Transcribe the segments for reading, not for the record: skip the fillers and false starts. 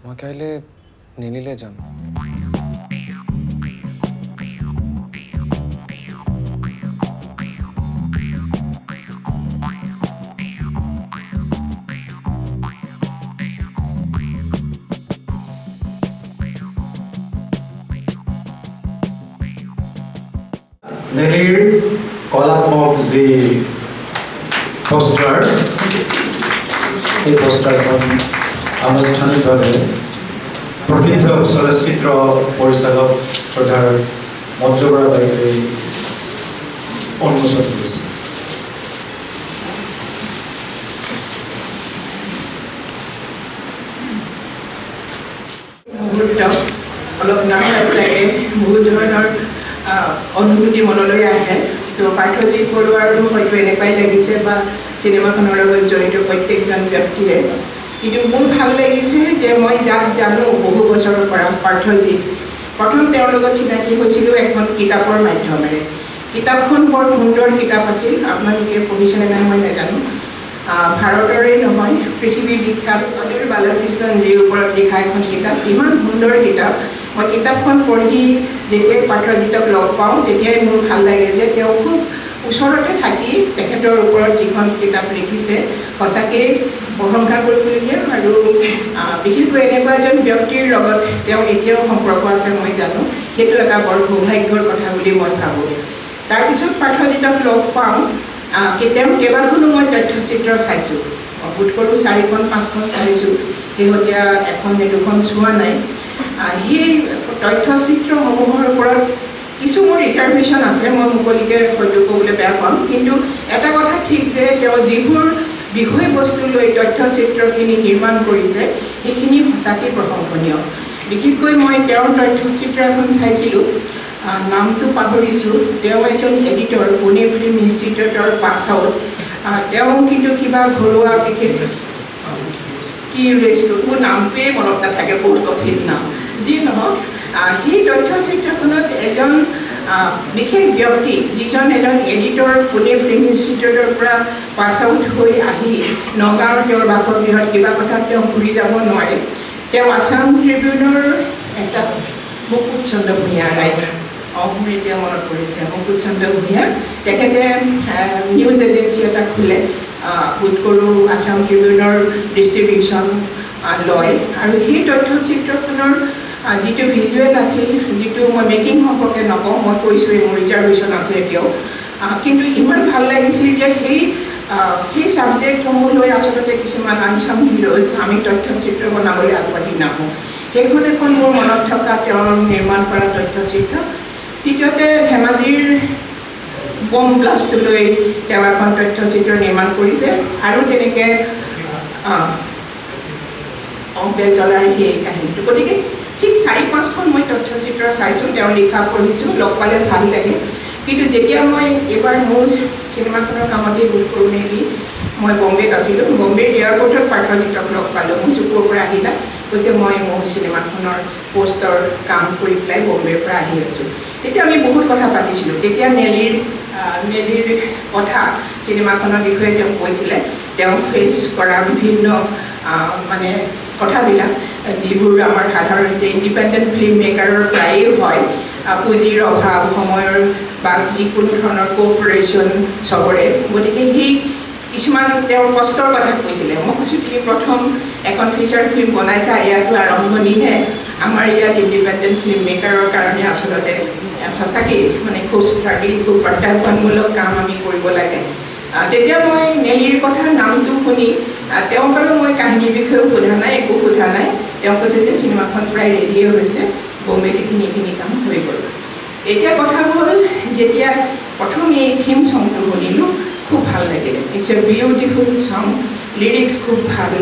মই কাইলৈ নেলিলে যাম। Nellier কলাত্মক যে পোস্টাৰ এই পোস্টাৰখন আনুষ্ঠানিকভাৱে প্ৰসিদ্ধ চলচ্চিত্ৰ পৰিচালক শ্ৰদ্ধাৰ মঞ্জু বৰা বাইদেৱে উন্মোচন কৰিছে। অলপ নাৰ্ভাছ লাগে, বহুত ধৰণৰ অনুভূতি মনলৈ আহে। তো পাৰ্থজিৎ বৰুৱাৰো হয়তো এনেকুৱাই লাগিছে বা চিনেমাখনৰ লগত জড়িত প্ৰত্যেকজন ব্যক্তিৰে। কিন্তু মোৰ ভাল লাগিছে যে মই যাক জানো বহু বছৰৰ পৰা পাৰ্থজিৎ, প্ৰথম তেওঁৰ লগত চিনাকি হৈছিলোঁ এখন কিতাপৰ মাধ্যমেৰে। কিতাপখন বৰ সুন্দৰ কিতাপ আছিল, আপোনালোকে পঢ়িছেনে নাই মই নাজানো। ভাৰতৰে নহয়, পৃথিৱী বিখ্যাত অনিল বালকৃষ্ণনজীৰ ওপৰত লিখা এখন কিতাপ, ইমান সুন্দৰ কিতাপ। মই কিতাপখন পঢ়ি যেতিয়াই পাৰ্থজিতক লগ পাওঁ তেতিয়াই মোৰ ভাল লাগে যে তেওঁ খুব ওচৰতে থাকি তেখেতৰ ওপৰত যিখন কিতাপ লিখিছে সঁচাকৈ প্ৰশংসা কৰিবলগীয়া। আৰু বিশেষকৈ এনেকুৱা এজন ব্যক্তিৰ লগত তেওঁ এতিয়াও সম্পৰ্ক আছে মই জানো, সেইটো এটা বৰ সৌভাগ্যৰ কথা বুলি মই ভাবোঁ। তাৰপিছত পাৰ্থজিতক লগ পাওঁ, তেওঁ কেইবাখনো মই তথ্যচিত্ৰ চাইছোঁ, বোধ কৰোঁ 4-5খন চাইছোঁ, শেহতীয়া এখন নে দুখন চোৱা নাই। সেই তথ্যচিত্ৰসমূহৰ ওপৰত কিছু মোৰ ৰিজাৰ্ভেশ্যন আছে, মই মুকলিকৈ হয়তো ক'বলৈ বেয়া পাম। কিন্তু এটা কথা ঠিক যে তেওঁ যিবোৰ বিষয়বস্তু লৈ তথ্যচিত্ৰখিনি নিৰ্মাণ কৰিছে সেইখিনি সঁচাকৈ প্ৰশংসনীয়। বিশেষকৈ মই তেওঁৰ তথ্যচিত্ৰ এখন চাইছিলোঁ, নামটো পাহৰিছোঁ। তেওঁ এজন এডিটৰ, পুনে ফিল্ম ইনষ্টিটিউটৰ পাছ আউট। তেওঁ কিন্তু কিবা ঘৰুৱা বিশেষ কি ৰেষ্টুৰেণ্ট, মোৰ নামটোৱেই মনত নাথাকে, বহুত কঠিন নাম। যি নহওক, সেই তথ্যচিত্ৰখনত এজন বিশেষ ব্যক্তি, যিজন এজন এডিটৰ, পুনে ফিল্ম ইনষ্টিটিউটৰ পৰা পাছ আউট হৈ আহি নগাঁৱৰ তেওঁৰ বাসগৃহত কিবা কথাত তেওঁ ঘূৰি যাব নোৱাৰে। তেওঁ আছাম ট্ৰিবিউনৰ এটা মুকুট চন্দ্ৰ ভূঞা ৰাইট, মোৰ এতিয়া মনত পৰিছে, মুকুট চন্দ্ৰ ভূঞা, তেখেতে নিউজ এজেঞ্চি এটা খোলে, বোধ কৰোঁ আছাম ট্ৰিবিউনৰ ডিষ্ট্ৰিবিউশ্যন লয়। আৰু সেই তথ্যচিত্ৰখনৰ যিটো ভিজুৱেল আছিল, যিটো মই মেকিং সম্পৰ্কে নকওঁ, মই কৈছোঁৱেই মোৰ ৰিজাৰ্ভেশ্যন আছে এতিয়াও, কিন্তু ইমান ভাল লাগিছিল যে সেই ছাবজেক্টসমূহ লৈ আচলতে কিছুমান আনচাম হিৰ'জ আমি তথ্যচিত্ৰ বনাবলৈ আগবাঢ়ি নাহোঁ। সেইখন এখন মোৰ মনত থকা তেওঁৰ নিৰ্মাণ কৰা তথ্যচিত্ৰ। তৃতীয়তে ধেমাজিৰ বম ব্লাষ্টলৈ তেওঁ এখন তথ্যচিত্ৰ নিৰ্মাণ কৰিছে, আৰু তেনেকৈ বেলতলাৰ সেই কাহিনীটো। গতিকে ঠিক 4-5খন মই তথ্যচিত্ৰ চাইছোঁ, তেওঁ লিখা পঢ়িছোঁ, লগ পালে ভাল লাগে। কিন্তু যেতিয়া মই এইবাৰ মোৰ চিনেমাখনৰ কামতেই বোধ কৰোঁ নেকি, মই বম্বেত আছিলোঁ, বম্বেৰ এয়াৰপৰ্টত পাৰ্থজিতক লগ পালোঁ। মই চুকুৰ পৰা আহিলা, কৈছে মই মোৰ চিনেমাখনৰ পষ্টৰ কাম কৰি পেলাই বম্বেৰ পৰা আহি আছোঁ। তেতিয়া আমি বহুত কথা পাতিছিলোঁ। তেতিয়া নেলিৰ কথা চিনেমাখনৰ বিষয়ে তেওঁ কৈছিলে, তেওঁ ফেচ কৰা বিভিন্ন মানে কথাবিলাক, যিবোৰ আমাৰ সাধাৰণতে ইণ্ডিপেণ্ডেণ্ট ফিল্ম মেকাৰৰ প্ৰায়ে হয়, পুঁজিৰ অভাৱ, সময়ৰ বা যিকোনো ধৰণৰ কোঅপাৰেশ্যন চবৰে। গতিকে সেই কিছুমান তেওঁৰ কষ্টৰ কথা কৈছিলে। মই কৈছোঁ তুমি প্ৰথম এখন ফিচাৰ ফিল্ম বনাইছা, ইয়াতো আৰম্ভণিহে। আমাৰ ইয়াত ইণ্ডিপেণ্ডেণ্ট ফিল্ম মেকাৰৰ কাৰণে আচলতে সঁচাকৈ মানে খুব ষ্ট্ৰাগল, খুব প্ৰত্যাহ্বানমূলক কাম আমি কৰিব লাগে। তেতিয়া মই নেলিৰ কথা নামটো শুনি, তেওঁক আৰু মই কাহিনীৰ বিষয়েও সোধা নাই, একো সোধা নাই। তেওঁ কৈছে যে চিনেমাখন প্ৰায় ৰেডিয়ে হৈছে, বম্বেত এইখিনি কাম হৈ গ'ল। এতিয়া কথা হ'ল, যেতিয়া প্ৰথম এই থিম ছংটো শুনিলোঁ খুব ভাল লাগিলে। It's a beautiful song, lyrics খুব ভাল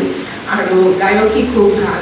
আৰু গায়কী খুব ভাল।